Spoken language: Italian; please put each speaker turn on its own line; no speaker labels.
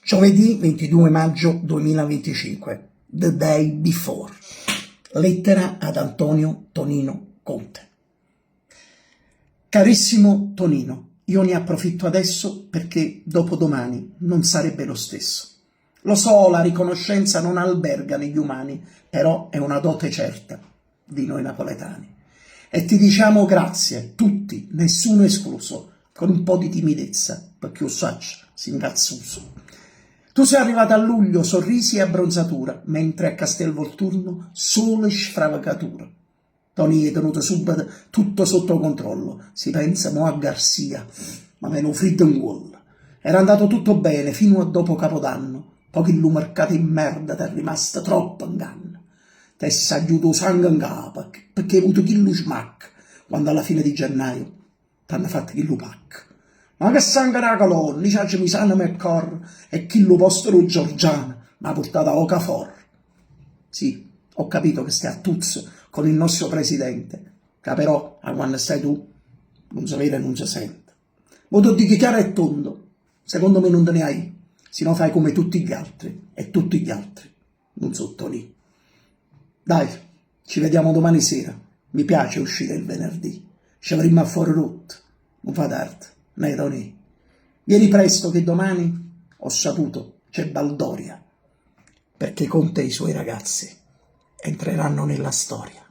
Giovedì 22 maggio 2025, The Day Before. Lettera ad Antonio Tonino Conte. Carissimo Tonino, io ne approfitto adesso perché dopodomani non sarebbe lo stesso. Lo so, la riconoscenza non alberga negli umani, però è una dote certa di noi napoletani. E ti diciamo grazie, tutti, nessuno escluso, con un po' di timidezza, perché io saccio, si incazzuso. Tu sei arrivato a luglio, sorrisi e abbronzatura, mentre a Castelvolturno sole e sfravagatura. Tony è tenuto subito tutto sotto controllo, si pensa mo a Garcia, ma meno fritto in gol. Era andato tutto bene fino a dopo Capodanno, poi che lo mercato in merda ti è rimasto troppo in canna. Ti è saggiuto sangue in capo, perché hai avuto chi lo smacca, quando alla fine di gennaio ti hanno fatto chi lo pacca. Ma che sangue la colonna, c'è mi sanno me corre, e chi lo postero Giorgiana mi ha portato a Ocafor. Sì, ho capito che stai a tuzzo con il nostro presidente, che però, a quando stai tu, non si vede e non si sente. Ma tu dici chiaro e tondo, secondo me non te ne hai, se no fai come tutti gli altri, e tutti gli altri non sotto lì. Dai, ci vediamo domani sera, mi piace uscire il venerdì, ci avremo a fuori rotto, non fa tardi, né Tony. Vieni presto che domani, ho saputo, c'è Baldoria, perché Conte e i suoi ragazzi entreranno nella storia.